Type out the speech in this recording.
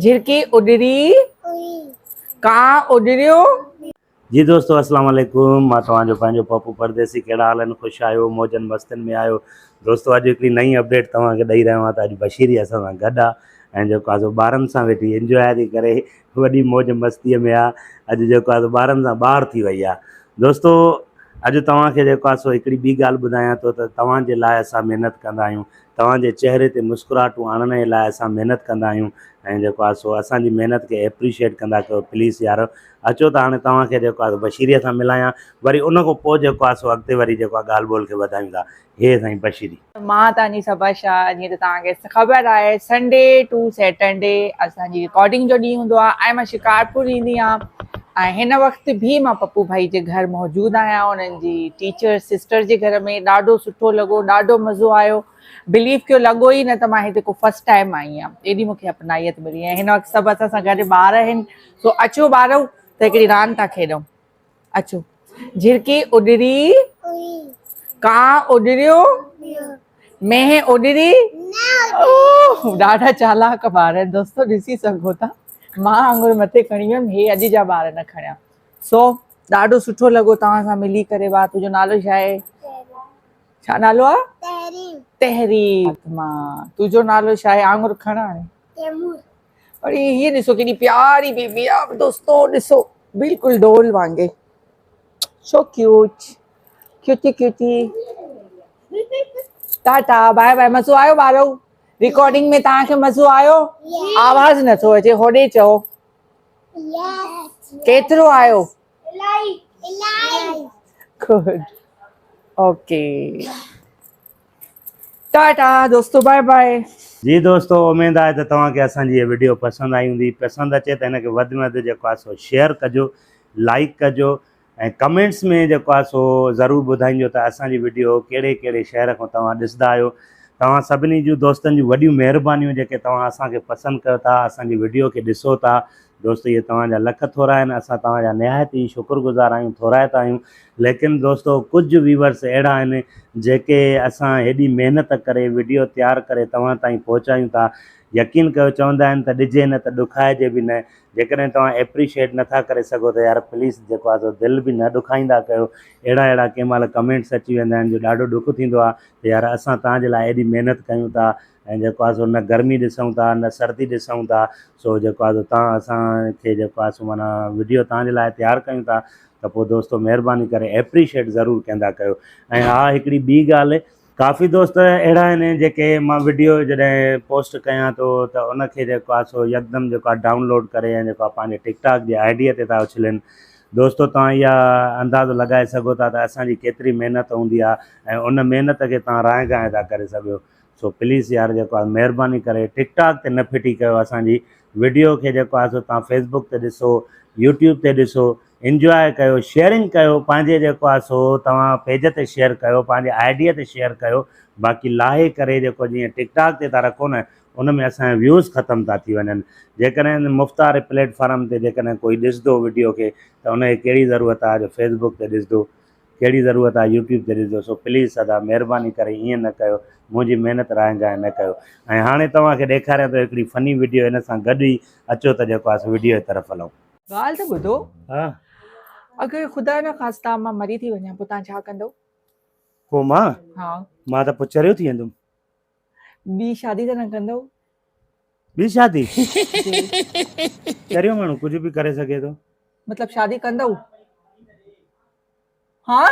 झिरकी उडरी कहाँ उडरियो। जी दोस्तों अस्सलाम वालेकुम। मां तव्हांजो पंहिंजो पप्पू परदेसी। कहिड़ा हाल आहिनि? ख़ुशि आहियो, मौजनि मस्तनि में आहियो? दोस्तों अॼु हिकिड़ी नई अपडेट तव्हांखे ॾेई रहियो आहियां त अॼु बशीरी असां सां गॾु आहे ऐं जेको आहे ॿारनि सां वेठी इंजॉय थी करे, वॾी मौज मस्तीअ में आहे। अॼु जेको आहे ॿारनि सां ॿाहिरि थी वई आहे। दोस्तों अॼु तव्हांखे जेको आहे हिकिड़ी ॿी ॻाल्हि ॿुधायां थो त तव्हांजे लाइ असां महिनत कंदा आहियूं, तव्हांजे चहिरे ते मुस्कुराहटूं आणण जे लाइ असां महिनत कंदा आहियूं ऐं जेको आहे असांजी महिनत खे एप्रिशिएट कंदा कयो प्लीज़ यार। अचो त हाणे तव्हांखे जेको आहे बशीरीअ सां मिलायां, वरी उन खां पोइ जेको आहे अॻिते वरी जेको आहे ॻाल्हि ॿोल खे वधायूं था। हे साईं बशीरी। मां तव्हांजी सबशा, जीअं त तव्हांखे ख़बर आहे संडे टू सैटरडे असांजी रिकॉर्डिंग जो ॾींहुं हूंदो आहे ऐं मां शिकारपुर ईंदी आहियां ऐं हिन वक़्तु बि मां पप्पू भाई जे घर मौजूदु आहियां। उन्हनि जी टीचर सिस्टर जे घर में ॾाढो सुठो लॻो, ॾाढो मज़ो आयो। बिलीव कयो, लॻो ई न त मां हिते को फस्ट टाइम आई आहियां। एॾी मूंखे अपनाइयत मिली ऐं हिन वक़्तु सभु असां सां गॾु ॿार आहिनि। सो अचो ॿारओ त हिकिड़ी रांदि था खेॾूं। अचो। झिरकी उडरी कहाँ उडरियो। मैं उडरी। ॾाढा चालाक ॿार आहिनि दोस्तों, ॾिसी सघो था। मां आङुर मथे खणी वियमि, हे अॼु जा ॿार न खणिया। सो ॾाढो सुठो लॻो तव्हां सां मिली करे। वाह, तुंहिंजो नालो छा आहे? छा नालो आहे? तहरीक। मां तुंहिंजो नालो छा आहे? आङुर खण हाणे। अरे ये ॾिसो केॾी प्यारी बेबी आहे दोस्तों, ॾिसो बिल्कुलु डोल वांगे। So cute, cutie cutie. Tata bye bye. मज़ो आयो ॿारओ? रिकॉर्डिंग में तव्हांखे मज़ो आयो? आवाज़ नथो अचे, होॾे चओ। केतिरो आयो? गुड, ओके, टाटा दोस्तों, बाय बाय। जी दोस्तों, उमेद आहे त तव्हांखे असांजी इहा वीडियो पसंदि आई हूंदी। पसंदि अचे त हिनखे वधि में वधि जेको आहे शेयर कजो, लाइक कजो ऐं कमेंट्स में जेको आहे ज़रूरु ॿुधाइजो त असांजी वीडियो कहिड़े कहिड़े शहर खां तव्हां ॾिसंदा आहियो। तव्हां सभिनी जूं दोस्तनि जूं वॾियूं महिरबानियूं जेके तव्हां असांखे पसंदि कयो था, असांजी वीडियो खे ॾिसो था। दोस्तो इहे तव्हांजा लख थोरा आहिनि, असां तव्हांजा निहायत ई शुक्रगुज़ार आहियूं, थोराइता आहियूं। लेकिन दोस्तो कुझु व्यूवर्स अहिड़ा आहिनि जेके असां हेॾी महिनत करे वीडियो तयारु करे तव्हां ताईं पहुचायूं था। यकीन कयो, चवंदा आहिनि त ॾिजे न त ॾुखाइजे बि न। जेकॾहिं तव्हां एप्रिशिएट नथा करे सघो त यार प्लीज़ जेको आहे दिलि बि न ॾुखाईंदा कयो। अहिड़ा कंहिं महिल कमेंट्स अची वेंदा आहिनि जो ॾाढो ॾुखु थींदो आहे त यार असां तव्हांजे लाइ एॾी महिनत कयूं था ऐं जेको आहे न गर्मी ॾिसूं था न सर्दी ॾिसूं था। सो जेको आहे तव्हां असांखे जेको आहे माना वीडियो तव्हांजे लाइ तयारु कयूं था त पोइ दोस्तो महिरबानी करे एप्रिशिएट ज़रूरु कंदा कयो। ऐं हा, हिकिड़ी ॿी ॻाल्हि, काफ़ी दोस्त अहिड़ा आहिनि जेके मां वीडियो जॾहिं पोस्ट कयां थो त उनखे जेको आहे यकदमि जेको आहे डाउनलोड करे ऐं जेको आहे पंहिंजे टिकटॉक जे आईडीअ ते था उछलनि। दोस्तो तव्हां इहा अंदाज़ो लॻाए सघो था त असांजी केतिरी महिनत हूंदी आहे ऐं उन महिनत खे तव्हां राय गांइ था करे सघो। सो प्लीज़ यार जेको आहे महिरबानी करे टिकटॉक ते न फिटी कयो असांजी वीडियो खे। जेको आहे तव्हां फेसबुक ते ॾिसो, यूट्यूब ते ॾिसो, इंजॉय कयो, शेयरिंग कयो, पंहिंजे जेको आहे तव्हां पेज ते शेयर कयो, पंहिंजे आईडीअ ते शेयर कयो। बाक़ी लाहे करे जेको जीअं टिकटॉक ते था रखो न, उन में असांजा व्यूज़ ख़तमु था थी वञनि। जेकॾहिं मुख़्तार प्लेटफॉर्म ते जेकॾहिं कोई ॾिसंदो वीडियो खे त उनखे कहिड़ी ज़रूरत आहे जो फेसबुक ते ॾिसंदो, कहिड़ी ज़रूरत आहे यूट्यूब ते ॾिसंदो। सो प्लीज़ सदा महिरबानी करे ईअं न कयो, मुंहिंजी महिनत राय गांइ न कयो। ऐं हाणे तव्हांखे ॾेखारियां थो हिकिड़ी फ़नी वीडियो, हिन सां गॾु ई अचो त जेको आहे वीडियो जी तरफ़ हलूं। ॻाल्हि त ॿुधो, हा, अगरि ख़ुदा न ख़ास्ता मां मरी थी वञा पोइ तव्हां छा कंदव? पोइ मां हा, त पोइ चरियो थी वेंदुमि। ॿी शादी त न कंदव? ॿी शादी? चरियो माण्हू कुझु बि करे सघे थो। मतलब शादी कंदव? हाँ?